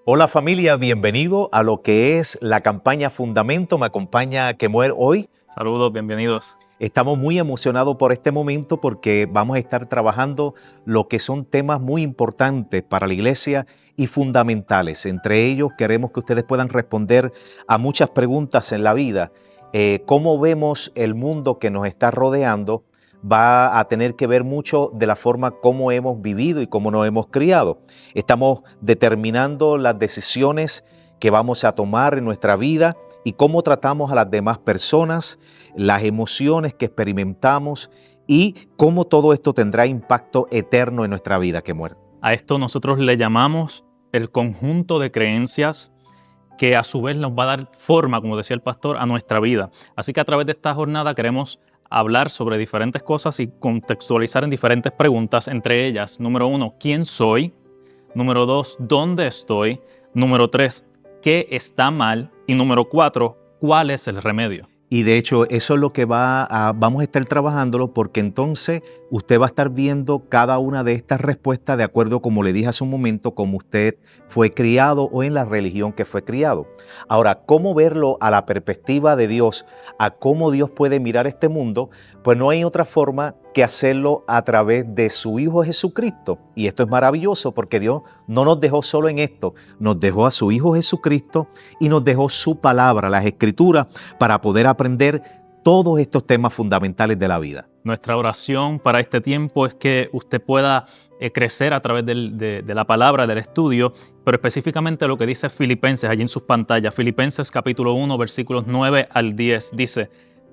Hola familia, bienvenido a lo que es la campaña Fundamento. Me acompaña Kemuel hoy. Saludos, bienvenidos. Estamos muy emocionados por este momento porque vamos a estar trabajando lo que son temas muy importantes para la iglesia y fundamentales. Entre ellos queremos que ustedes puedan responder a muchas preguntas en la vida. ¿Cómo vemos el mundo que nos está rodeando? Va a tener que ver mucho de la forma como hemos vivido y cómo nos hemos criado. Estamos determinando las decisiones que vamos a tomar en nuestra vida y cómo tratamos a las demás personas, las emociones que experimentamos y cómo todo esto tendrá impacto eterno en nuestra vida, Kemuel. A esto nosotros le llamamos el conjunto de creencias que a su vez nos va a dar forma, como decía el pastor, a nuestra vida. Así que a través de esta jornada queremos hablar sobre diferentes cosas y contextualizar en diferentes preguntas, entre ellas, número 1, ¿quién soy? Número 2, ¿dónde estoy? Número 3, ¿qué está mal? Y número 4, ¿cuál es el remedio? Y de hecho, eso es lo que vamos a estar trabajándolo, porque entonces usted va a estar viendo cada una de estas respuestas de acuerdo, como le dije hace un momento, como usted fue criado o en la religión que fue criado. Ahora, ¿cómo verlo a la perspectiva de Dios, a cómo Dios puede mirar este mundo? Pues no hay otra forma que hacerlo a través de su Hijo Jesucristo. Y esto es maravilloso porque Dios no nos dejó solo en esto, nos dejó a su Hijo Jesucristo y nos dejó su palabra, las Escrituras, para poder aprender todos estos temas fundamentales de la vida. Nuestra oración para este tiempo es que usted pueda crecer a través de la palabra, del estudio, pero específicamente lo que dice Filipenses allí en sus pantallas. Filipenses capítulo 1, versículos 9 al 10, dice: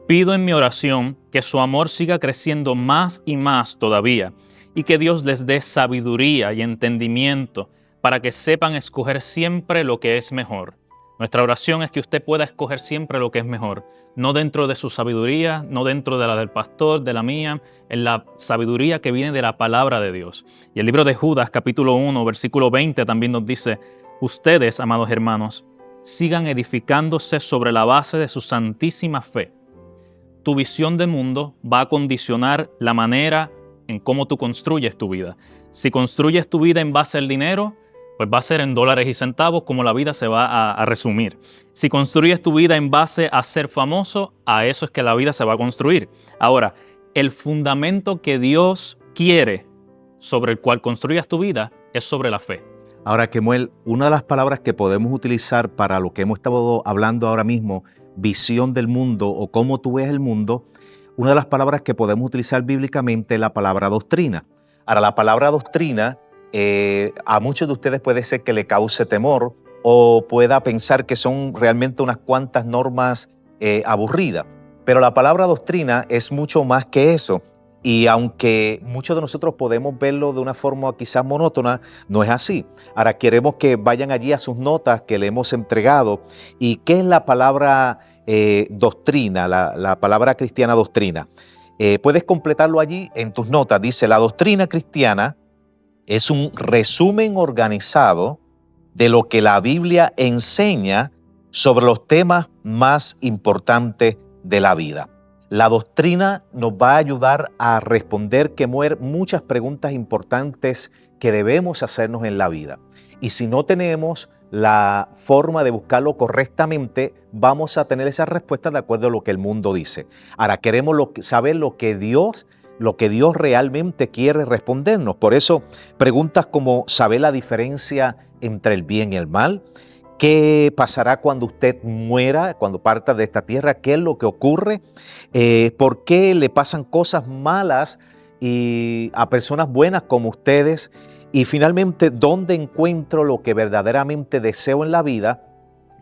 pido en mi oración que su amor siga creciendo más y más todavía, y que Dios les dé sabiduría y entendimiento para que sepan escoger siempre lo que es mejor. Nuestra oración es que usted pueda escoger siempre lo que es mejor, no dentro de su sabiduría, no dentro de la del pastor, de la mía, en la sabiduría que viene de la palabra de Dios. Y el libro de Judas, capítulo 1, versículo 20, también nos dice: ustedes, amados hermanos, sigan edificándose sobre la base de su santísima fe. Tu visión de mundo va a condicionar la manera en cómo tú construyes tu vida. Si construyes tu vida en base al dinero, pues va a ser en dólares y centavos como la vida se va a resumir. Si construyes tu vida en base a ser famoso, a eso es que la vida se va a construir. Ahora, el fundamento que Dios quiere sobre el cual construyas tu vida es sobre la fe. Ahora, Kemuel, una de las palabras que podemos utilizar para lo que hemos estado hablando ahora mismo, visión del mundo o cómo tú ves el mundo, una de las palabras que podemos utilizar bíblicamente es la palabra doctrina. Ahora, la palabra doctrina a muchos de ustedes puede ser que le cause temor o pueda pensar que son realmente unas cuantas normas aburridas. Pero la palabra doctrina es mucho más que eso. Y aunque muchos de nosotros podemos verlo de una forma quizás monótona, no es así. Ahora queremos que vayan allí a sus notas que le hemos entregado. ¿Y qué es la palabra doctrina, la palabra cristiana doctrina? Puedes completarlo allí en tus notas. Dice: la doctrina cristiana es un resumen organizado de lo que la Biblia enseña sobre los temas más importantes de la vida. La doctrina nos va a ayudar a responder, Kemuel, muchas preguntas importantes que debemos hacernos en la vida. Y si no tenemos la forma de buscarlo correctamente, vamos a tener esas respuestas de acuerdo a lo que el mundo dice. Ahora queremos saber lo que Dios realmente quiere respondernos. Por eso, preguntas como ¿saber la diferencia entre el bien y el mal? ¿Qué pasará cuando usted muera, cuando parta de esta tierra? ¿Qué es lo que ocurre? ¿Por qué le pasan cosas malas a personas buenas como ustedes? Y finalmente, ¿dónde encuentro lo que verdaderamente deseo en la vida?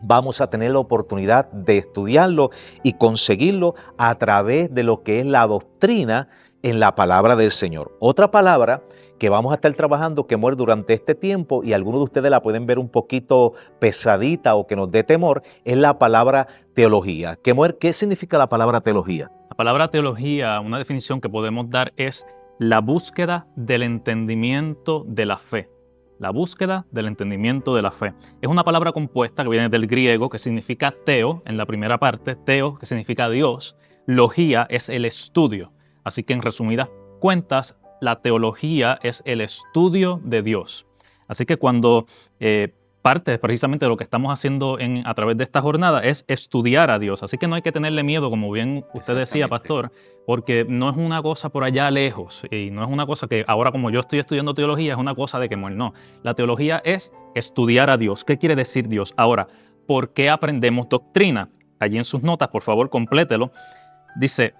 Vamos a tener la oportunidad de estudiarlo y conseguirlo a través de lo que es la doctrina en la palabra del Señor. Otra palabra que vamos a estar trabajando, Kemuel, durante este tiempo, y algunos de ustedes la pueden ver un poquito pesadita o que nos dé temor, es la palabra teología. Kemuel, ¿qué significa la palabra teología? La palabra teología, una definición que podemos dar es la búsqueda del entendimiento de la fe. La búsqueda del entendimiento de la fe. Es una palabra compuesta que viene del griego, que significa teo, en la primera parte, teo, que significa Dios. Logía es el estudio. Así que en resumidas cuentas, la teología es el estudio de Dios. Así que cuando parte precisamente de lo que estamos haciendo a través de esta jornada es estudiar a Dios. Así que no hay que tenerle miedo, como bien usted decía, pastor, porque no es una cosa por allá lejos y no es una cosa que ahora, como yo estoy estudiando teología, es una cosa de que no. La teología es estudiar a Dios. ¿Qué quiere decir Dios? Ahora, ¿por qué aprendemos doctrina? Allí en sus notas, por favor, complételo. Dice,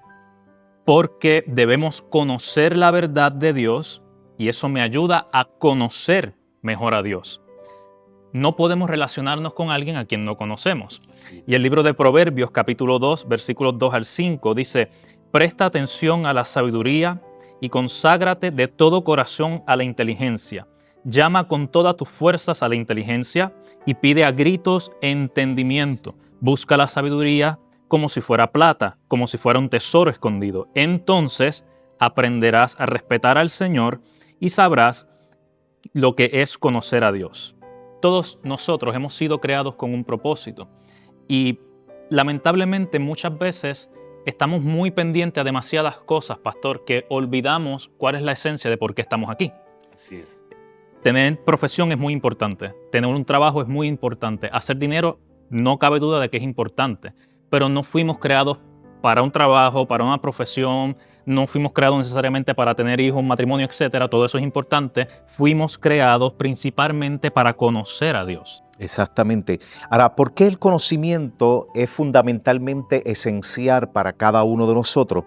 porque debemos conocer la verdad de Dios y eso me ayuda a conocer mejor a Dios. No podemos relacionarnos con alguien a quien no conocemos. Y el libro de Proverbios, capítulo 2, versículos 2 al 5, dice, presta atención a la sabiduría y conságrate de todo corazón a la inteligencia. Llama con todas tus fuerzas a la inteligencia y pide a gritos entendimiento. Busca la sabiduría como si fuera plata, como si fuera un tesoro escondido. Entonces aprenderás a respetar al Señor y sabrás lo que es conocer a Dios. Todos nosotros hemos sido creados con un propósito y lamentablemente muchas veces estamos muy pendientes a demasiadas cosas, pastor, que olvidamos cuál es la esencia de por qué estamos aquí. Así es. Tener profesión es muy importante, tener un trabajo es muy importante, hacer dinero no cabe duda de que es importante, pero no fuimos creados para un trabajo, para una profesión, no fuimos creados necesariamente para tener hijos, un matrimonio, etcétera. Todo eso es importante. Fuimos creados principalmente para conocer a Dios. Exactamente. Ahora, ¿por qué el conocimiento es fundamentalmente esencial para cada uno de nosotros?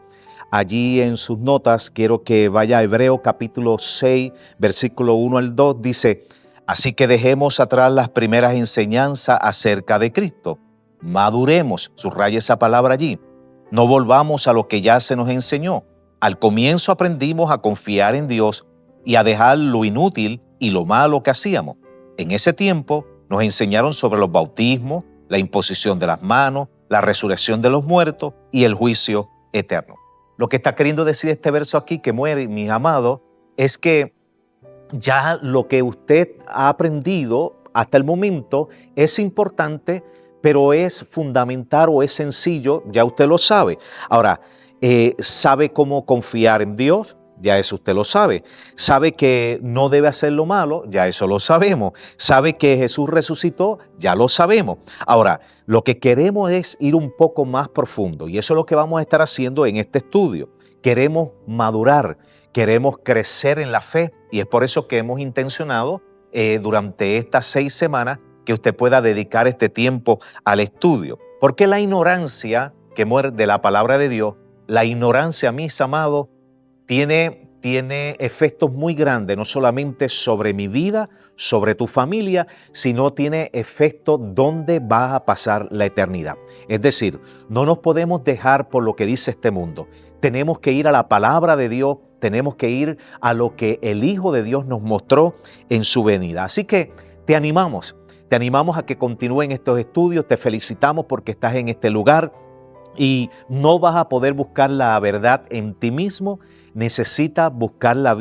Allí en sus notas, quiero que vaya a Hebreos capítulo 6, versículo 1 al 2, dice, así que dejemos atrás las primeras enseñanzas acerca de Cristo. Maduremos, subraya esa palabra allí. No volvamos a lo que ya se nos enseñó. Al comienzo aprendimos a confiar en Dios y a dejar lo inútil y lo malo que hacíamos. En ese tiempo nos enseñaron sobre los bautismos, la imposición de las manos, la resurrección de los muertos y el juicio eterno. Lo que está queriendo decir este verso aquí, que muere, mis amados, es que ya lo que usted ha aprendido hasta el momento es importante, pero es fundamental o es sencillo, ya usted lo sabe. Ahora, ¿sabe cómo confiar en Dios? Ya eso usted lo sabe. ¿Sabe que no debe hacer lo malo? Ya eso lo sabemos. ¿Sabe que Jesús resucitó? Ya lo sabemos. Ahora, lo que queremos es ir un poco más profundo y eso es lo que vamos a estar haciendo en este estudio. Queremos madurar, queremos crecer en la fe y es por eso que hemos intencionado durante estas 6 semanas que usted pueda dedicar este tiempo al estudio. Porque la ignorancia que muere de la palabra de Dios, la ignorancia, mis amados, tiene efectos muy grandes, no solamente sobre mi vida, sobre tu familia, sino tiene efectos donde vas a pasar la eternidad. Es decir, no nos podemos dejar por lo que dice este mundo. Tenemos que ir a la palabra de Dios, tenemos que ir a lo que el Hijo de Dios nos mostró en su venida. Así que te animamos a que continúen estos estudios, te felicitamos porque estás en este lugar y no vas a poder buscar la verdad en ti mismo, necesitas buscar la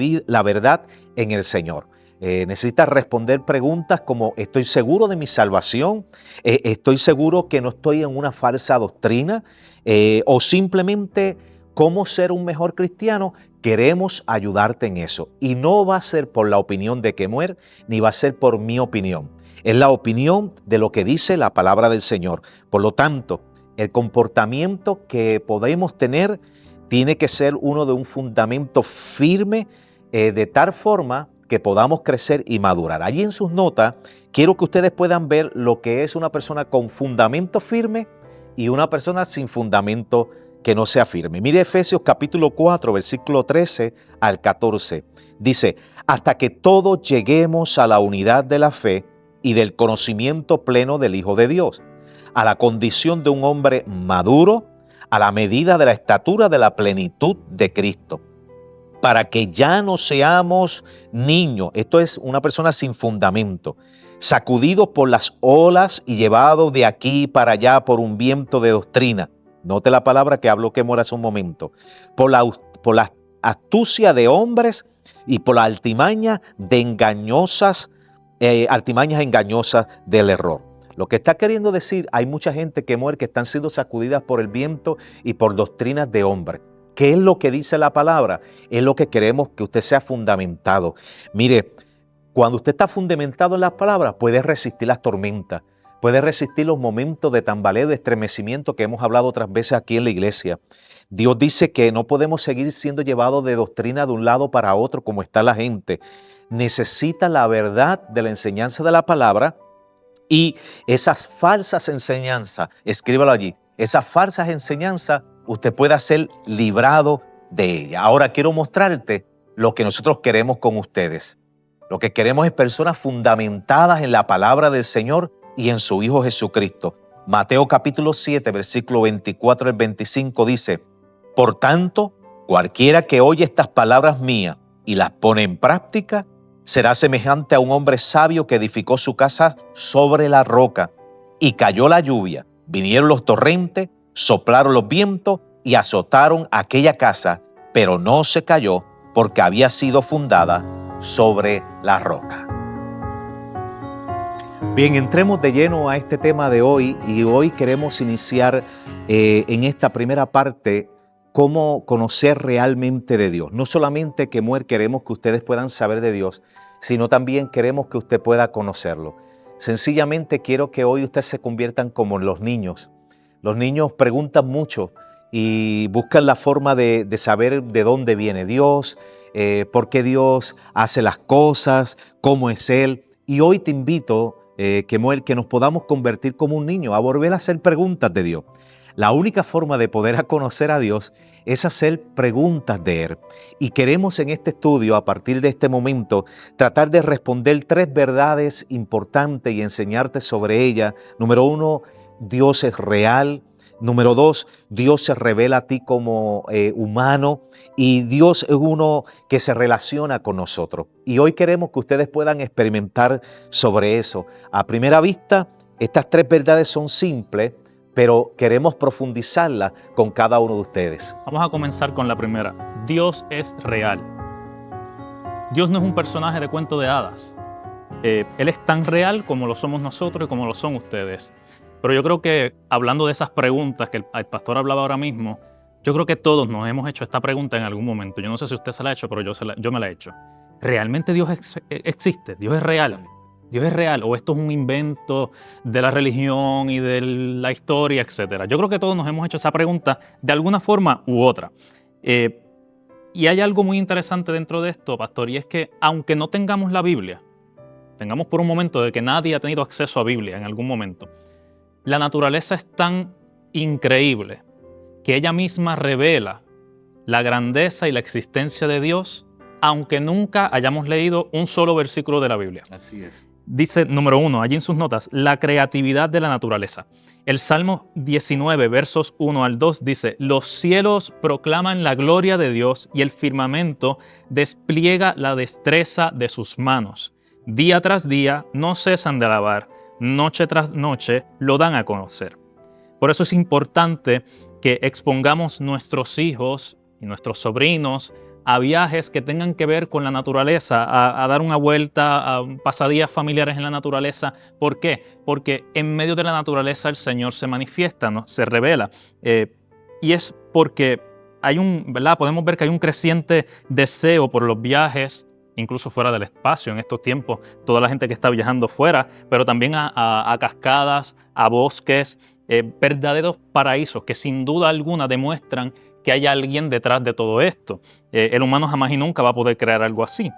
verdad en el Señor. Necesitas responder preguntas como ¿estoy seguro de mi salvación? ¿Estoy seguro que no estoy en una falsa doctrina? O simplemente ¿cómo ser un mejor cristiano? Queremos ayudarte en eso y no va a ser por la opinión de Kemuel ni va a ser por mi opinión. Es la opinión de lo que dice la palabra del Señor. Por lo tanto, el comportamiento que podemos tener tiene que ser uno de un fundamento firme, de tal forma que podamos crecer y madurar. Allí en sus notas, quiero que ustedes puedan ver lo que es una persona con fundamento firme y una persona sin fundamento que no sea firme. Mire Efesios capítulo 4, versículo 13 al 14. Dice, hasta que todos lleguemos a la unidad de la fe y del conocimiento pleno del Hijo de Dios, a la condición de un hombre maduro, a la medida de la estatura de la plenitud de Cristo, para que ya no seamos niños. Esto es una persona sin fundamento, sacudidos por las olas y llevados de aquí para allá por un viento de doctrina. Note la palabra que habló Kemuel hace un momento. Por la astucia de hombres y por la artimañas engañosas del error. Lo que está queriendo decir, hay mucha gente que muere que están siendo sacudidas por el viento y por doctrinas de hombres. ¿Qué es lo que dice la palabra? Es lo que queremos que usted sea fundamentado. Mire, Cuando usted está fundamentado en las palabras, puede resistir las tormentas, puede resistir los momentos de tambaleo, de estremecimiento que hemos hablado otras veces aquí en la iglesia. Dios dice que no podemos seguir siendo llevados de doctrina de un lado para otro como está la gente. Necesita la verdad de la enseñanza de la palabra y esas falsas enseñanzas, escríbalo allí, esas falsas enseñanzas usted pueda ser librado de ellas. Ahora quiero mostrarte lo que nosotros queremos con ustedes. Lo que queremos es personas fundamentadas en la palabra del Señor y en su Hijo Jesucristo. Mateo capítulo 7, versículo 24 al 25 dice: Por tanto, cualquiera que oye estas palabras mías y las pone en práctica, será semejante a un hombre sabio que edificó su casa sobre la roca. Y cayó la lluvia, vinieron los torrentes, soplaron los vientos y azotaron aquella casa, pero no se cayó porque había sido fundada sobre la roca. Bien, entremos de lleno a este tema de hoy y hoy queremos iniciar en esta primera parte cómo conocer realmente de Dios. No solamente queremos que ustedes puedan saber de Dios, sino también queremos que usted pueda conocerlo. Sencillamente quiero que hoy ustedes se conviertan como los niños. Los niños preguntan mucho y buscan la forma de saber de dónde viene Dios, por qué Dios hace las cosas, cómo es Él. Y hoy te invito, que nos podamos convertir como un niño, a volver a hacer preguntas de Dios. La única forma de poder conocer a Dios es hacer preguntas de Él. Y queremos en este estudio, a partir de este momento, tratar de responder 3 verdades importantes y enseñarte sobre ellas. Número 1, Dios es real. Número 2, Dios se revela a ti como humano y Dios es uno que se relaciona con nosotros. Y hoy queremos que ustedes puedan experimentar sobre eso. A primera vista, estas 3 verdades son simples, pero queremos profundizarlas con cada uno de ustedes. Vamos a comenzar con la primera. Dios es real. Dios no es un personaje de cuento de hadas. Él es tan real como lo somos nosotros y como lo son ustedes. Pero yo creo que, hablando de esas preguntas que el pastor hablaba ahora mismo, yo creo que todos nos hemos hecho esta pregunta en algún momento. Yo no sé si usted se la ha hecho, pero yo me la he hecho. ¿Realmente Dios existe? ¿Dios es real? ¿Dios es real? ¿O esto es un invento de la religión y de la historia, etcétera? Yo creo que todos nos hemos hecho esa pregunta de alguna forma u otra. Y hay algo muy interesante dentro de esto, pastor, y es que aunque no tengamos la Biblia, tengamos por un momento de que nadie ha tenido acceso a Biblia en algún momento, la naturaleza es tan increíble que ella misma revela la grandeza y la existencia de Dios, aunque nunca hayamos leído un solo versículo de la Biblia. Así es. Dice, número 1, allí en sus notas, la creatividad de la naturaleza. El Salmo 19, versos 1 al 2 dice: Los cielos proclaman la gloria de Dios y el firmamento despliega la destreza de sus manos. Día tras día no cesan de alabar, noche tras noche lo dan a conocer. Por eso es importante que expongamos nuestros hijos y nuestros sobrinos a viajes que tengan que ver con la naturaleza, a dar una vuelta, a pasadías familiares en la naturaleza. ¿Por qué? Porque en medio de la naturaleza el Señor se manifiesta, ¿no? Se revela. Y es porque ¿verdad? Podemos ver que hay un creciente deseo por los viajes, incluso fuera del espacio en estos tiempos, toda la gente que está viajando fuera, pero también a cascadas, a bosques, verdaderos paraísos que sin duda alguna demuestran que hay alguien detrás de todo esto. El humano jamás y nunca va a poder crear algo así.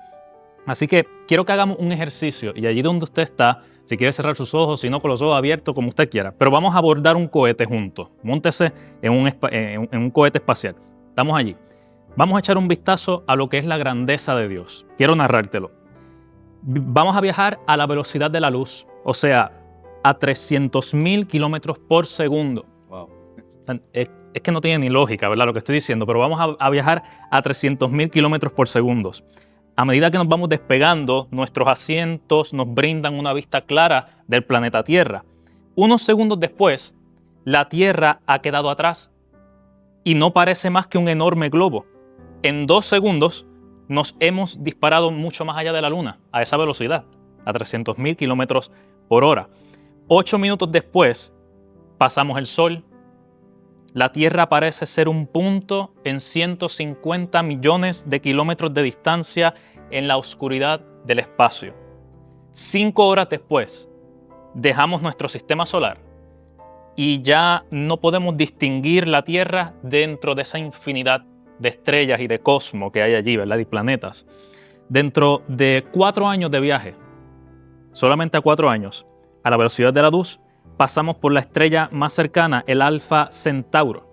Así que quiero que hagamos un ejercicio y allí donde usted está, si quiere cerrar sus ojos, si no con los ojos abiertos, como usted quiera, pero vamos a abordar un cohete juntos. Móntese en un cohete espacial. Estamos allí. Vamos a echar un vistazo a lo que es la grandeza de Dios. Quiero narrártelo. Vamos a viajar a la velocidad de la luz, o sea, a 300,000 kilómetros por segundo. Wow. Es que no tiene ni lógica, ¿verdad? Lo que estoy diciendo, pero vamos a viajar a 300,000 kilómetros por segundo. A medida que nos vamos despegando, nuestros asientos nos brindan una vista clara del planeta Tierra. Unos segundos después, la Tierra ha quedado atrás y no parece más que un enorme globo. En 2 segundos nos hemos disparado mucho más allá de la Luna, a esa velocidad, a 300,000 kilómetros por hora. 8 minutos después, pasamos el Sol. La Tierra parece ser un punto en 150 millones de kilómetros de distancia en la oscuridad del espacio. 5 horas después, dejamos nuestro sistema solar y ya no podemos distinguir la Tierra dentro de esa infinidad de estrellas y de cosmos que hay allí, ¿verdad? Y planetas. Dentro de 4 años de viaje, solamente a 4 años, a la velocidad de la luz, pasamos por la estrella más cercana, el Alfa Centauro.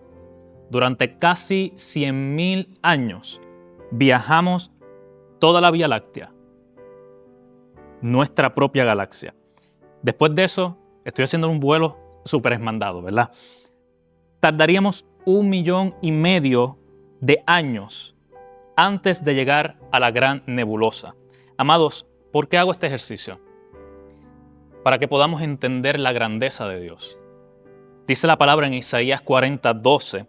Durante casi 100.000 años viajamos toda la Vía Láctea, nuestra propia galaxia. Después de eso, estoy haciendo un vuelo súper esmandado, ¿verdad? Tardaríamos 1,5 millones de años antes de llegar a la gran nebulosa. Amados, ¿por qué hago este ejercicio? Para que podamos entender la grandeza de Dios. Dice la palabra en Isaías 40:12,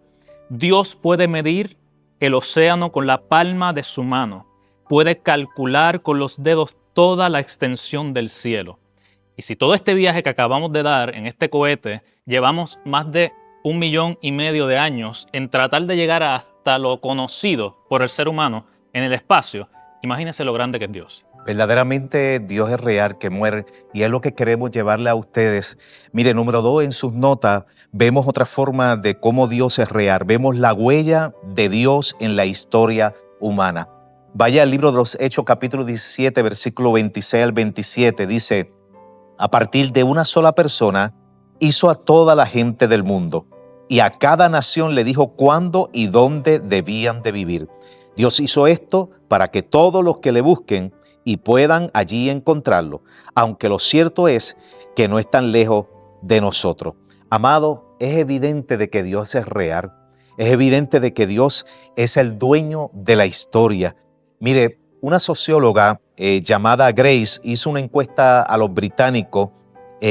Dios puede medir el océano con la palma de su mano, puede calcular con los dedos toda la extensión del cielo. Y si todo este viaje que acabamos de dar en este cohete, llevamos más de 1,5 millones de años en tratar de llegar hasta lo conocido por el ser humano en el espacio, imagínense lo grande que es Dios. Verdaderamente Dios es real, que muere, y es lo que queremos llevarle a ustedes. Mire, número 2, en sus notas vemos otra forma de cómo Dios es real. Vemos la huella de Dios en la historia humana. Vaya al libro de los Hechos, capítulo 17, versículo 26 al 27. Dice, a partir de una sola persona, hizo a toda la gente del mundo, y a cada nación le dijo cuándo y dónde debían de vivir. Dios hizo esto para que todos los que le busquen y puedan allí encontrarlo, aunque lo cierto es que no es tan lejos de nosotros. Amado, es evidente de que Dios es real, es evidente de que Dios es el dueño de la historia. Mire, una socióloga llamada Grace hizo una encuesta a los británicos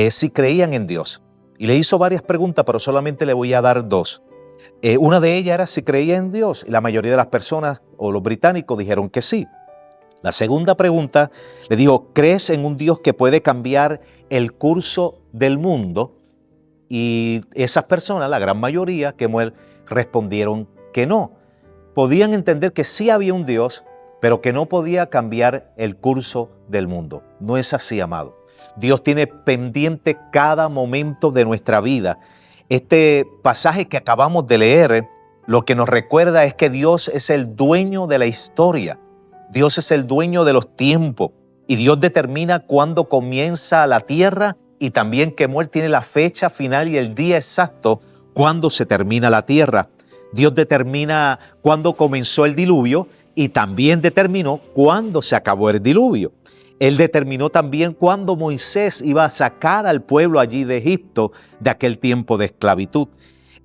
si creían en Dios, y le hizo varias preguntas, pero solamente le voy a dar 2. Una de ellas era si creía en Dios, y la mayoría de las personas o los británicos dijeron que sí. La segunda pregunta le dijo, ¿crees en un Dios que puede cambiar el curso del mundo? Y esas personas, la gran mayoría, respondieron que no. Podían entender que sí había un Dios, pero que no podía cambiar el curso del mundo. No es así, amado. Dios tiene pendiente cada momento de nuestra vida. Este pasaje que acabamos de leer, lo que nos recuerda es que Dios es el dueño de la historia. Dios es el dueño de los tiempos, y Dios determina cuándo comienza la tierra, y también que Él tiene la fecha final y el día exacto cuándo se termina la tierra. Dios determina cuándo comenzó el diluvio y también determinó cuándo se acabó el diluvio. Él determinó también cuándo Moisés iba a sacar al pueblo allí de Egipto de aquel tiempo de esclavitud.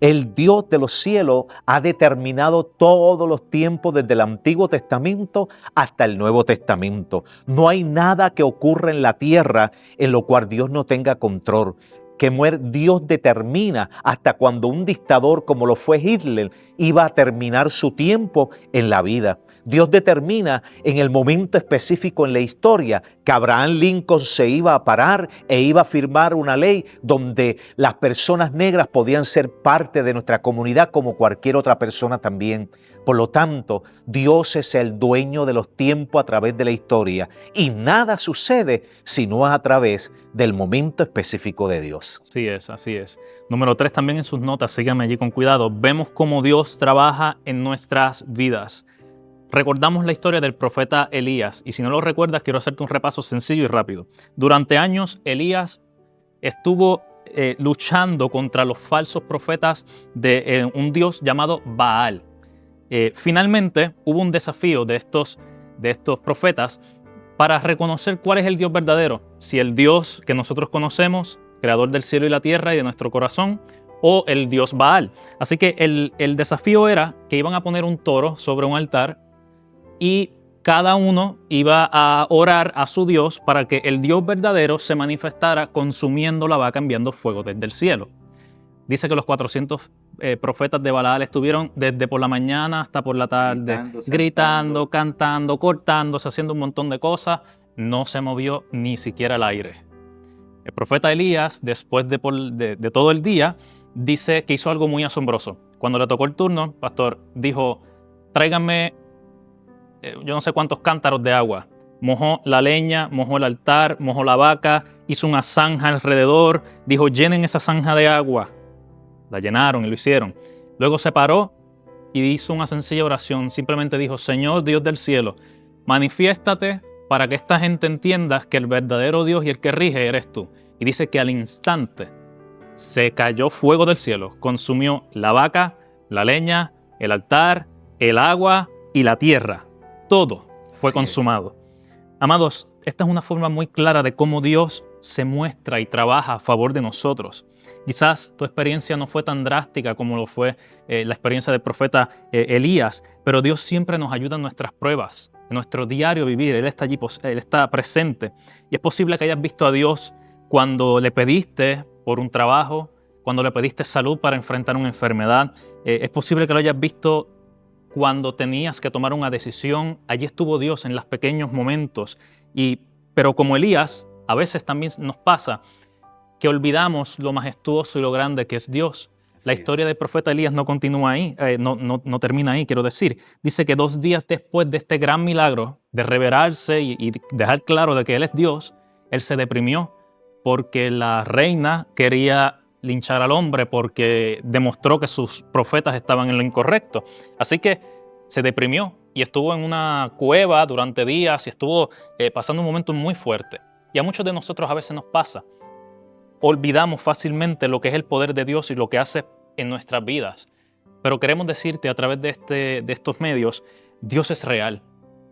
El Dios de los cielos ha determinado todos los tiempos desde el Antiguo Testamento hasta el Nuevo Testamento. No hay nada que ocurra en la tierra en lo cual Dios no tenga control. Que Dios determina hasta cuando un dictador como lo fue Hitler iba a terminar su tiempo en la vida. Dios determina en el momento específico en la historia que Abraham Lincoln se iba a parar e iba a firmar una ley donde las personas negras podían ser parte de nuestra comunidad como cualquier otra persona también. Por lo tanto, Dios es el dueño de los tiempos a través de la historia, y nada sucede si no es a través del momento específico de Dios. Así es, así es. Número 3, también en sus notas, síganme allí con cuidado. Vemos cómo Dios trabaja en nuestras vidas. Recordamos la historia del profeta Elías, y si no lo recuerdas, quiero hacerte un repaso sencillo y rápido. Durante años, Elías estuvo luchando contra los falsos profetas de un dios llamado Baal. Finalmente, hubo un desafío de estos profetas para reconocer cuál es el Dios verdadero, si el Dios que nosotros conocemos, creador del cielo y la tierra y de nuestro corazón, o el Dios Baal. Así que el desafío era que iban a poner un toro sobre un altar, y cada uno iba a orar a su Dios para que el Dios verdadero se manifestara consumiendo la vaca, enviando fuego desde el cielo. Dice que los 400 profetas de Baal estuvieron desde por la mañana hasta por la tarde, gritando, cantando, cortándose, haciendo un montón de cosas. No se movió ni siquiera el aire. El profeta Elías, después de todo el día, dice que hizo algo muy asombroso. Cuando le tocó el turno, pastor, dijo, tráiganme yo no sé cuántos cántaros de agua. mojó la leña, mojó el altar, mojó la vaca, hizo una zanja alrededor, dijo, llenen esa zanja de agua. La llenaron y lo hicieron. Luego se paró y hizo una sencilla oración. Simplemente dijo, Señor Dios del cielo, manifiéstate para que esta gente entienda que el verdadero Dios y el que rige eres tú. Y dice que al instante se cayó fuego del cielo, consumió la vaca, la leña, el altar, el agua y la tierra. Todo fue consumado. Amados, esta es una forma muy clara de cómo Dios se muestra y trabaja a favor de nosotros. Quizás tu experiencia no fue tan drástica como lo fue la experiencia del profeta Elías, pero Dios siempre nos ayuda en nuestras pruebas, en nuestro diario vivir. Él está allí, Él está presente. Y es posible que hayas visto a Dios cuando le pediste por un trabajo, cuando le pediste salud para enfrentar una enfermedad. Es posible que lo hayas visto cuando tenías que tomar una decisión. Allí estuvo Dios en los pequeños momentos. Pero como Elías, a veces también nos pasa que olvidamos lo majestuoso y lo grande que es Dios. La historia del profeta Elías no continúa ahí, no termina ahí, quiero decir. Dice que 2 días después de este gran milagro, de revelarse y dejar claro de que Él es Dios, Él se deprimió porque la reina quería linchar al hombre porque demostró que sus profetas estaban en lo incorrecto. Así que se deprimió y estuvo en una cueva durante días y estuvo pasando un momento muy fuerte. Y a muchos de nosotros a veces nos pasa. Olvidamos fácilmente lo que es el poder de Dios y lo que hace en nuestras vidas. Pero queremos decirte a través de estos medios, Dios es real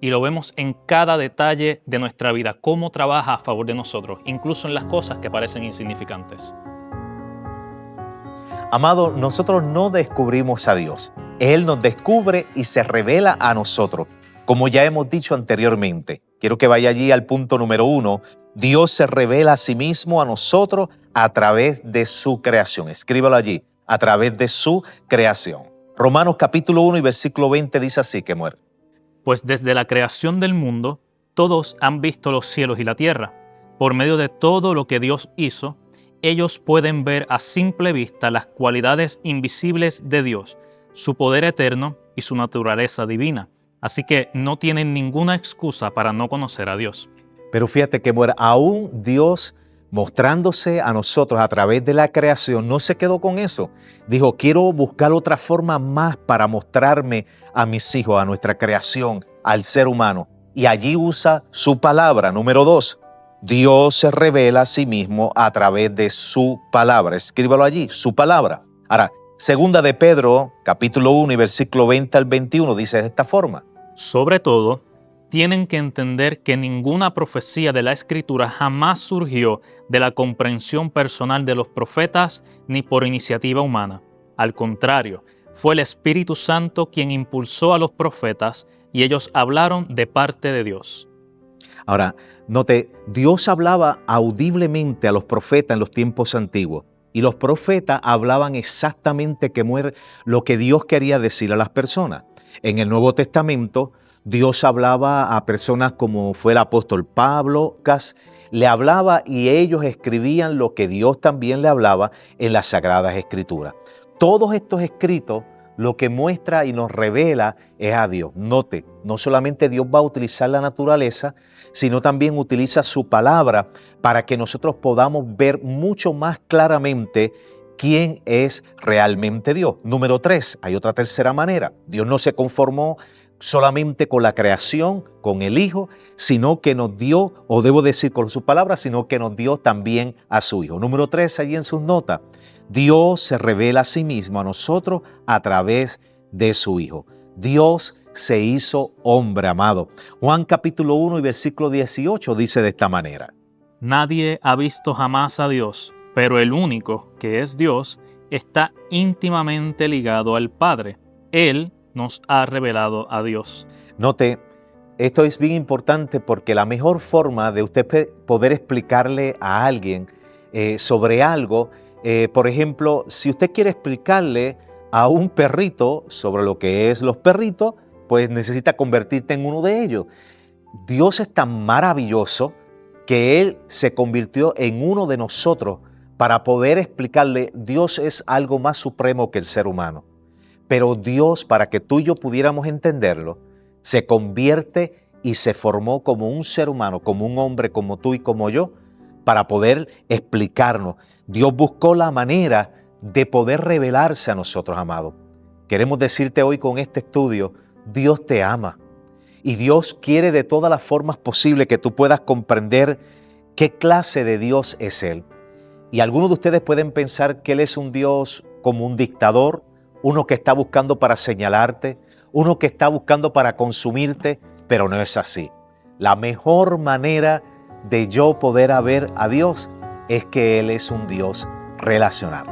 y lo vemos en cada detalle de nuestra vida, cómo trabaja a favor de nosotros, incluso en las cosas que parecen insignificantes. Amado, nosotros no descubrimos a Dios. Él nos descubre y se revela a nosotros, como ya hemos dicho anteriormente. Quiero que vaya allí al punto número 1. Dios se revela a sí mismo a nosotros a través de su creación. Escríbalo allí, a través de su creación. Romanos capítulo 1 y versículo 20 dice así, que muere. Pues desde la creación del mundo, todos han visto los cielos y la tierra. Por medio de todo lo que Dios hizo, ellos pueden ver a simple vista las cualidades invisibles de Dios, su poder eterno y su naturaleza divina. Así que no tienen ninguna excusa para no conocer a Dios. Pero fíjate que aún Dios mostrándose a nosotros a través de la creación, no se quedó con eso. Dijo, quiero buscar otra forma más para mostrarme a mis hijos, a nuestra creación, al ser humano. Y allí usa su palabra. Número 2, Dios se revela a sí mismo a través de su palabra. Escríbalo allí, su palabra. Ahora, segunda de Pedro, capítulo 1 y versículo 20 al 21, dice de esta forma. Sobre todo, tienen que entender que ninguna profecía de la Escritura jamás surgió de la comprensión personal de los profetas ni por iniciativa humana. Al contrario, fue el Espíritu Santo quien impulsó a los profetas y ellos hablaron de parte de Dios. Ahora, note, Dios hablaba audiblemente a los profetas en los tiempos antiguos y los profetas hablaban exactamente lo que Dios quería decir a las personas. En el Nuevo Testamento, Dios hablaba a personas como fue el apóstol Pablo, le hablaba y ellos escribían lo que Dios también le hablaba en las Sagradas Escrituras. Todos estos escritos lo que muestra y nos revela es a Dios. Note, no solamente Dios va a utilizar la naturaleza, sino también utiliza su palabra para que nosotros podamos ver mucho más claramente quién es realmente Dios. Número 3, hay otra tercera manera. Dios no se conformó solamente con la creación, con el Hijo, sino que nos dio, o debo decir con su palabra, sino que nos dio también a su Hijo. Número 3, allí en sus notas, Dios se revela a sí mismo a nosotros a través de su Hijo. Dios se hizo hombre, amado. Juan capítulo 1 y versículo 18 dice de esta manera. Nadie ha visto jamás a Dios, pero el único, que es Dios, está íntimamente ligado al Padre. Él nos ha revelado a Dios. Note, esto es bien importante porque la mejor forma de usted poder explicarle a alguien sobre algo, por ejemplo, si usted quiere explicarle a un perrito sobre lo que es los perritos, pues necesita convertirte en uno de ellos. Dios es tan maravilloso que Él se convirtió en uno de nosotros para poder explicarle. Dios es algo más supremo que el ser humano. Pero Dios, para que tú y yo pudiéramos entenderlo, se convierte y se formó como un ser humano, como un hombre, como tú y como yo, para poder explicarnos. Dios buscó la manera de poder revelarse a nosotros, amado. Queremos decirte hoy con este estudio, Dios te ama y Dios quiere de todas las formas posibles que tú puedas comprender qué clase de Dios es Él. Y algunos de ustedes pueden pensar que Él es un Dios como un dictador, uno que está buscando para señalarte, uno que está buscando para consumirte, pero no es así. La mejor manera de yo poder ver a Dios es que Él es un Dios relacional.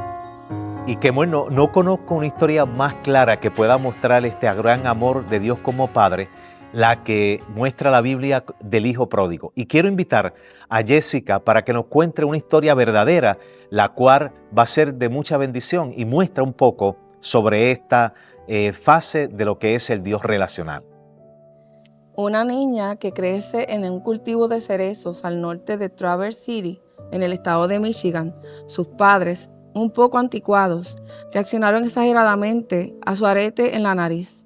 Y que bueno, no conozco una historia más clara que pueda mostrar este gran amor de Dios como Padre, la que muestra la Biblia del Hijo Pródigo. Y quiero invitar a Jessica para que nos cuente una historia verdadera, la cual va a ser de mucha bendición y muestra un poco sobre esta fase de lo que es el Dios relacional. Una niña que crece en un cultivo de cerezos al norte de Traverse City, en el estado de Michigan. Sus padres, un poco anticuados, reaccionaron exageradamente a su arete en la nariz,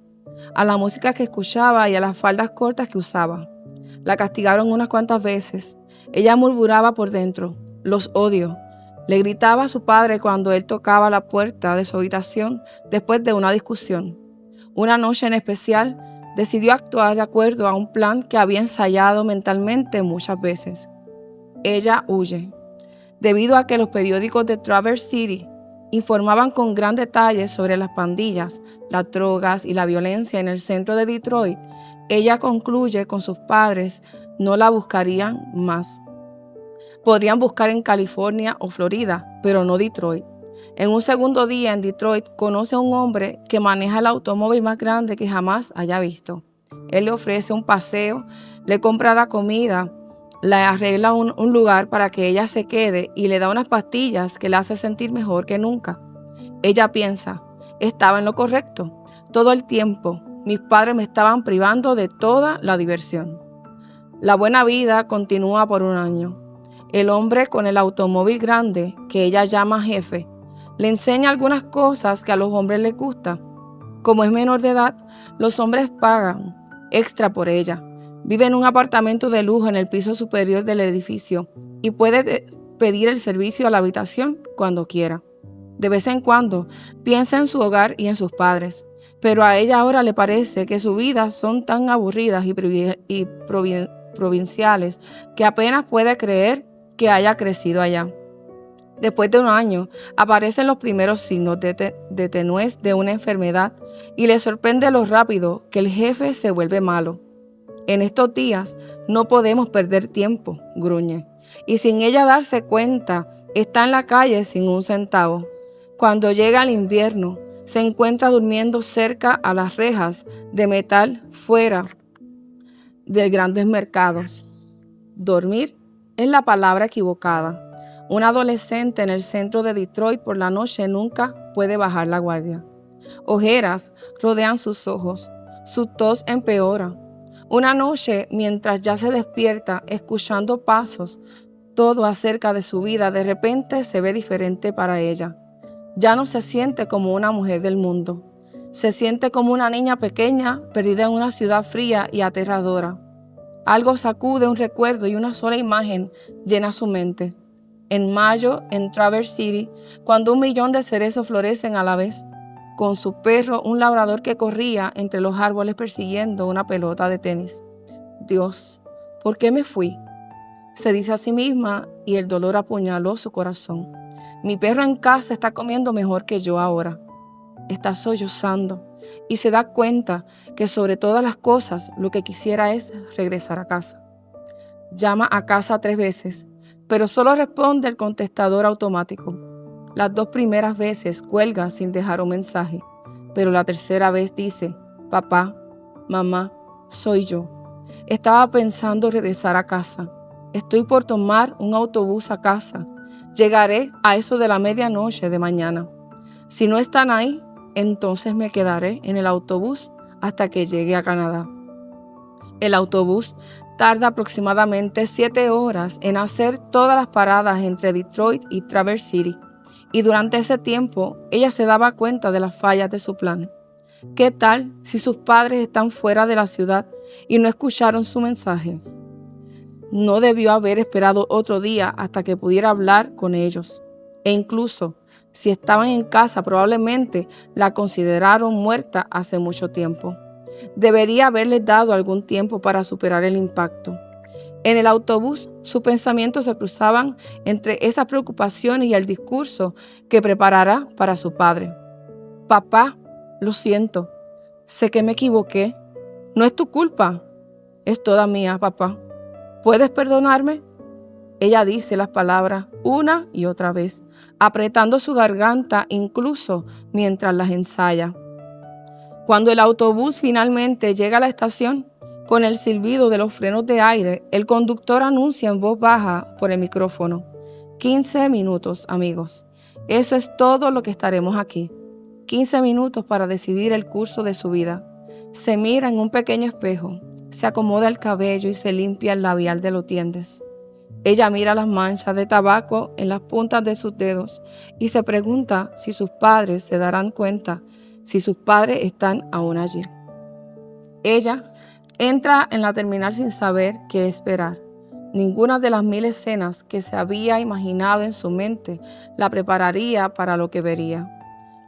a la música que escuchaba y a las faldas cortas que usaba. La castigaron unas cuantas veces. Ella murmuraba por dentro: los odio. Le gritaba a su padre cuando él tocaba la puerta de su habitación después de una discusión. Una noche en especial, decidió actuar de acuerdo a un plan que había ensayado mentalmente muchas veces. Ella huye. Debido a que los periódicos de Traverse City informaban con gran detalle sobre las pandillas, las drogas y la violencia en el centro de Detroit, ella concluye con sus padres no la buscarían más. Podrían buscar en California o Florida, pero no Detroit. En un segundo día en Detroit conoce a un hombre que maneja el automóvil más grande que jamás haya visto. Él le ofrece un paseo, le compra la comida, le arregla un lugar para que ella se quede y le da unas pastillas que la hace sentir mejor que nunca. Ella piensa, estaba en lo correcto. Todo el tiempo, mis padres me estaban privando de toda la diversión. La buena vida continúa por un año. El hombre con el automóvil grande, que ella llama jefe, le enseña algunas cosas que a los hombres les gusta. Como es menor de edad, los hombres pagan extra por ella. Vive en un apartamento de lujo en el piso superior del edificio y puede pedir el servicio a la habitación cuando quiera. De vez en cuando piensa en su hogar y en sus padres, pero a ella ahora le parece que sus vidas son tan aburridas y provinciales que apenas puede creer que haya crecido allá. Después de un año, aparecen los primeros signos de tenuez de una enfermedad y le sorprende lo rápido que el jefe se vuelve malo. En estos días no podemos perder tiempo, gruñe, y sin ella darse cuenta, está en la calle sin un centavo. Cuando llega el invierno, se encuentra durmiendo cerca a las rejas de metal fuera de grandes mercados. Dormir es la palabra equivocada. Un adolescente en el centro de Detroit por la noche nunca puede bajar la guardia. Ojeras rodean sus ojos. Su tos empeora. Una noche, mientras ya se despierta, escuchando pasos, todo acerca de su vida de repente se ve diferente para ella. Ya no se siente como una mujer del mundo. Se siente como una niña pequeña perdida en una ciudad fría y aterradora. Algo sacude un recuerdo y una sola imagen llena su mente. En mayo, en Traverse City, cuando 1 millón de cerezos florecen a la vez, con su perro, un labrador que corría entre los árboles persiguiendo una pelota de tenis. Dios, ¿por qué me fui? Se dice a sí misma y el dolor apuñaló su corazón. Mi perro en casa está comiendo mejor que yo ahora. Está sollozando y se da cuenta que sobre todas las cosas lo que quisiera es regresar a casa. Llama a casa 3 veces, pero solo responde el contestador automático. Las 2 primeras veces cuelga sin dejar un mensaje, pero la tercera vez dice: papá, mamá, soy yo. Estaba pensando regresar a casa. Estoy por tomar un autobús a casa. Llegaré a eso de la medianoche de mañana. Si no están ahí, entonces me quedaré en el autobús hasta que llegue a Canadá. El autobús tarda aproximadamente 7 horas en hacer todas las paradas entre Detroit y Traverse City, y durante ese tiempo ella se daba cuenta de las fallas de su plan. ¿Qué tal si sus padres están fuera de la ciudad y no escucharon su mensaje? No debió haber esperado otro día hasta que pudiera hablar con ellos. E incluso, si estaban en casa, probablemente la consideraron muerta hace mucho tiempo. Debería haberles dado algún tiempo para superar el impacto. En el autobús, sus pensamientos se cruzaban entre esas preocupaciones y el discurso que preparará para su padre. Papá, lo siento. Sé que me equivoqué. No es tu culpa. Es toda mía, papá. ¿Puedes perdonarme? Ella dice las palabras una y otra vez, apretando su garganta incluso mientras las ensaya. Cuando el autobús finalmente llega a la estación, con el silbido de los frenos de aire, el conductor anuncia en voz baja por el micrófono: 15 minutos, amigos. Eso es todo lo que estaremos aquí. 15 minutos para decidir el curso de su vida. Se mira en un pequeño espejo, se acomoda el cabello y se limpia el labial de los dientes. Ella mira las manchas de tabaco en las puntas de sus dedos y se pregunta si sus padres se darán cuenta, si sus padres están aún allí. Ella entra en la terminal sin saber qué esperar. Ninguna de las 1000 escenas que se había imaginado en su mente la prepararía para lo que vería.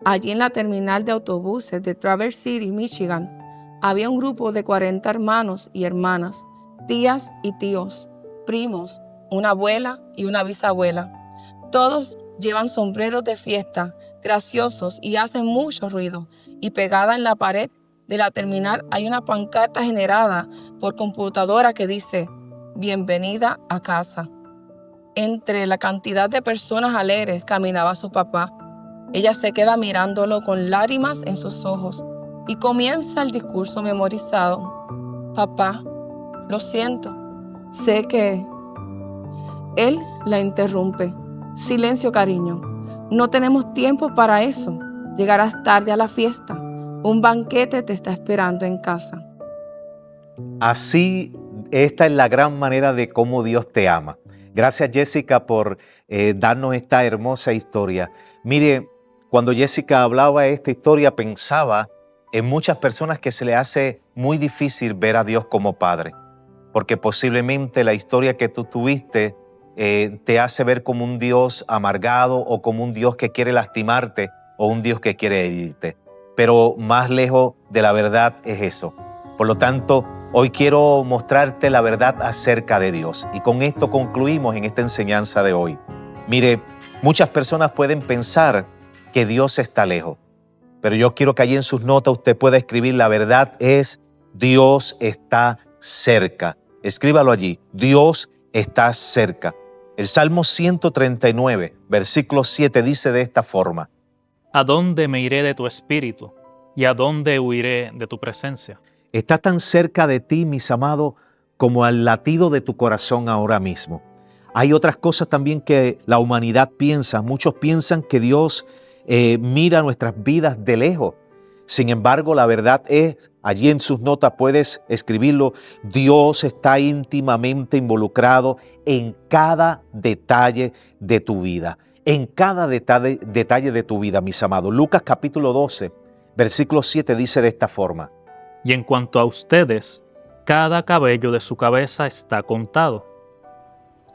Allí en la terminal de autobuses de Traverse City, Michigan, había un grupo de 40 hermanos y hermanas, tías y tíos, primos, una abuela y una bisabuela. Todos llevan sombreros de fiesta, graciosos y hacen mucho ruido. Y pegada en la pared de la terminal hay una pancarta generada por computadora que dice: "Bienvenida a casa". Entre la cantidad de personas alegres caminaba su papá. Ella se queda mirándolo con lágrimas en sus ojos y comienza el discurso memorizado. Papá, lo siento, sé que... Él la interrumpe. Silencio, cariño. No tenemos tiempo para eso. Llegarás tarde a la fiesta. Un banquete te está esperando en casa. Así, esta es la gran manera de cómo Dios te ama. Gracias, Jessica, por darnos esta hermosa historia. Mire, cuando Jessica hablaba de esta historia, pensaba en muchas personas que se le hace muy difícil ver a Dios como Padre, porque posiblemente la historia que tú tuviste te hace ver como un Dios amargado o como un Dios que quiere lastimarte o un Dios que quiere herirte. Pero más lejos de la verdad es eso. Por lo tanto, hoy quiero mostrarte la verdad acerca de Dios. Y con esto concluimos en esta enseñanza de hoy. Mire, muchas personas pueden pensar que Dios está lejos, pero yo quiero que allí en sus notas usted pueda escribir: la verdad es, Dios está cerca. Escríbalo allí: Dios está cerca. El Salmo 139, versículo 7 dice de esta forma: ¿A dónde me iré de tu espíritu? ¿Y a dónde huiré de tu presencia? Está tan cerca de ti, mis amados, como al latido de tu corazón ahora mismo. Hay otras cosas también que la humanidad piensa. Muchos piensan que Dios mira nuestras vidas de lejos. Sin embargo, la verdad es, allí en sus notas puedes escribirlo: Dios está íntimamente involucrado en cada detalle de tu vida. En cada detalle de tu vida, mis amados. Lucas capítulo 12, versículo 7 dice de esta forma: Y en cuanto a ustedes, cada cabello de su cabeza está contado.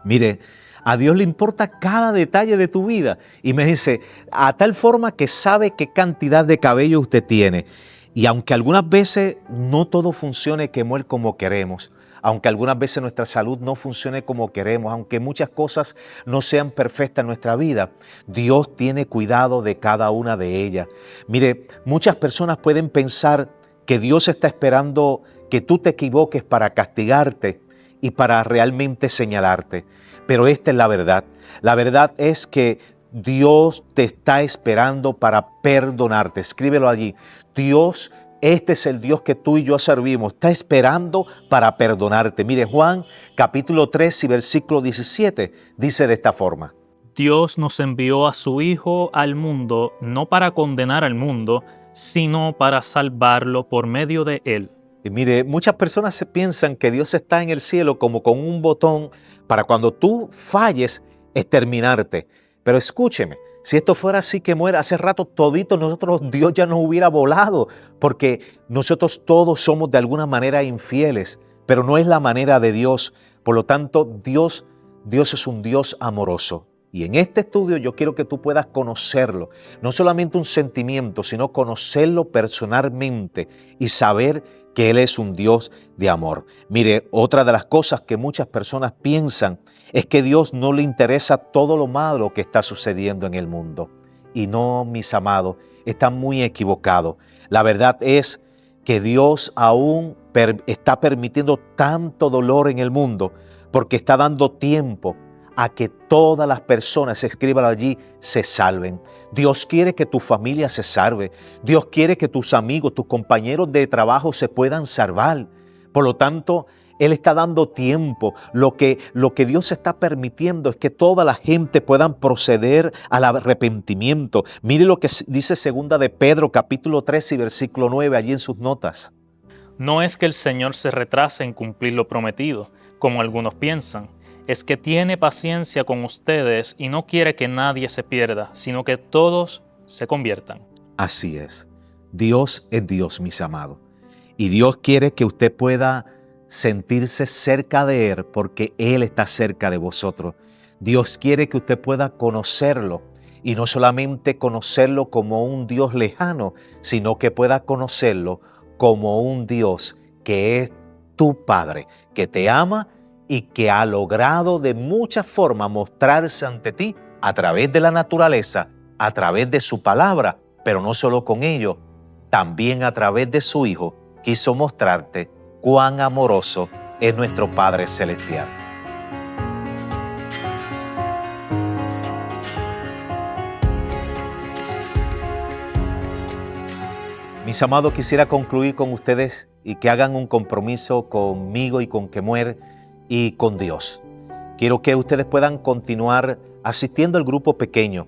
Mire, a Dios le importa cada detalle de tu vida. Y me dice, a tal forma que sabe qué cantidad de cabello usted tiene. Y aunque algunas veces no todo funcione como queremos, aunque algunas veces nuestra salud no funcione como queremos, aunque muchas cosas no sean perfectas en nuestra vida, Dios tiene cuidado de cada una de ellas. Mire, muchas personas pueden pensar que Dios está esperando que tú te equivoques para castigarte y para realmente señalarte. Pero esta es la verdad. La verdad es que Dios te está esperando para perdonarte. Escríbelo allí. Dios, este es el Dios que tú y yo servimos. Está esperando para perdonarte. Mire, Juan capítulo 3 y versículo 17 dice de esta forma: Dios nos envió a su Hijo al mundo no para condenar al mundo, sino para salvarlo por medio de él. Y mire, muchas personas se piensan que Dios está en el cielo como con un botón para cuando tú falles exterminarte. Pero escúcheme, Si esto fuera así que muera, hace rato toditos nosotros, Dios ya nos hubiera volado, porque nosotros todos somos de alguna manera infieles, pero no es la manera de Dios. Por lo tanto, Dios es un Dios amoroso. Y en este estudio yo quiero que tú puedas conocerlo, no solamente un sentimiento, sino conocerlo personalmente y saber que Él es un Dios de amor. Mire, otra de las cosas que muchas personas piensan es que a Dios no le interesa todo lo malo que está sucediendo en el mundo. Y no, mis amados, están muy equivocados. La verdad es que Dios aún está permitiendo tanto dolor en el mundo porque está dando tiempo a que todas las personas, se escriban allí, se salven. Dios quiere que tu familia se salve. Dios quiere que tus amigos, tus compañeros de trabajo se puedan salvar. Por lo tanto, Él está dando tiempo. Lo que Dios está permitiendo es que toda la gente puedan proceder al arrepentimiento. Mire lo que dice 2 de Pedro, capítulo 3 y versículo 9, allí en sus notas. No es que el Señor se retrase en cumplir lo prometido, como algunos piensan. Es que tiene paciencia con ustedes y no quiere que nadie se pierda, sino que todos se conviertan. Así es. Dios es Dios, mis amados. Y Dios quiere que usted pueda sentirse cerca de Él porque Él está cerca de vosotros. Dios quiere que usted pueda conocerlo y no solamente conocerlo como un Dios lejano, sino que pueda conocerlo como un Dios que es tu Padre, que te ama y que ha logrado de muchas formas mostrarse ante ti a través de la naturaleza, a través de su palabra, pero no solo con ello, también a través de su Hijo, quiso mostrarte cuán amoroso es nuestro Padre Celestial. Mis amados, quisiera concluir con ustedes y que hagan un compromiso conmigo y con Kemuel y con Dios. Quiero que ustedes puedan continuar asistiendo al grupo pequeño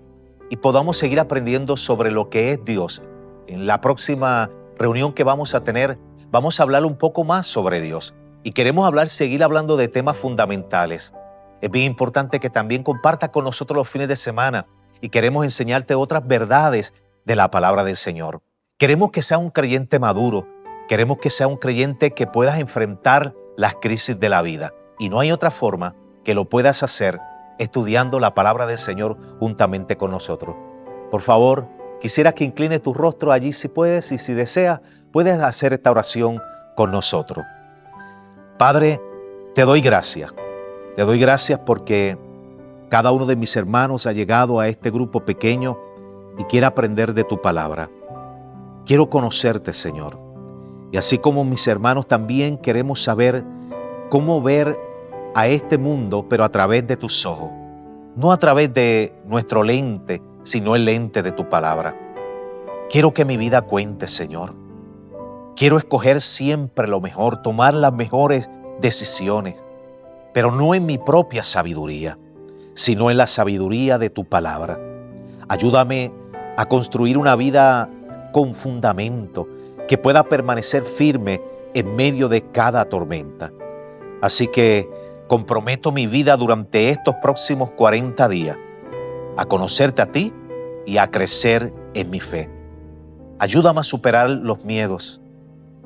y podamos seguir aprendiendo sobre lo que es Dios. En la próxima reunión que vamos a tener, vamos a hablar un poco más sobre Dios y queremos seguir hablando de temas fundamentales. Es bien importante que también compartas con nosotros los fines de semana y queremos enseñarte otras verdades de la palabra del Señor. Queremos que sea un creyente maduro, queremos que sea un creyente que puedas enfrentar las crisis de la vida. Y no hay otra forma que lo puedas hacer estudiando la palabra del Señor juntamente con nosotros. Por favor, quisiera que incline tu rostro allí si puedes y si deseas, puedes hacer esta oración con nosotros. Padre, te doy gracias. Te doy gracias porque cada uno de mis hermanos ha llegado a este grupo pequeño y quiere aprender de tu palabra. Quiero conocerte, Señor. Y así como mis hermanos también queremos saber cómo ver a este mundo, pero a través de tus ojos. No a través de nuestro lente, sino el lente de tu palabra. Quiero que mi vida cuente, Señor. Quiero escoger siempre lo mejor, tomar las mejores decisiones, pero no en mi propia sabiduría, sino en la sabiduría de tu palabra. Ayúdame a construir una vida con fundamento, que pueda permanecer firme en medio de cada tormenta. Así que comprometo mi vida durante estos próximos 40 días a conocerte a ti y a crecer en mi fe. Ayúdame a superar los miedos.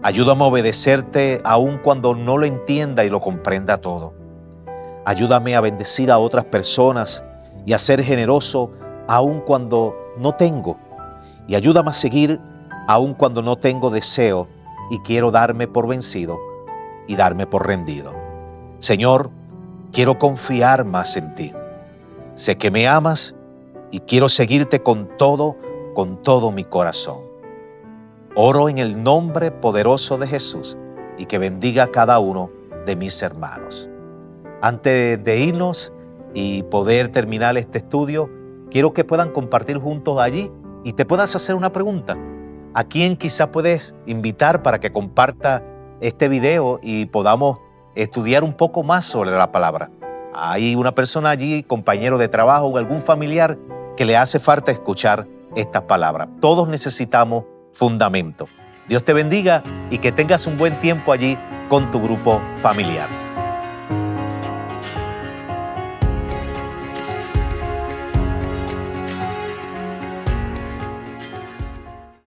Ayúdame a obedecerte aun cuando no lo entienda y lo comprenda todo. Ayúdame a bendecir a otras personas y a ser generoso aun cuando no tengo. Y ayúdame a seguir aun cuando no tengo deseo y quiero darme por vencido y darme por rendido. Señor, quiero confiar más en ti. Sé que me amas y quiero seguirte con todo mi corazón. Oro en el nombre poderoso de Jesús y que bendiga a cada uno de mis hermanos. Antes de irnos y poder terminar este estudio, quiero que puedan compartir juntos allí y te puedas hacer una pregunta. ¿A quién quizá puedes invitar para que comparta este video y podamos estudiar un poco más sobre la palabra? Hay una persona allí, compañero de trabajo o algún familiar que le hace falta escuchar estas palabras. Todos necesitamos fundamento. Dios te bendiga y que tengas un buen tiempo allí con tu grupo familiar.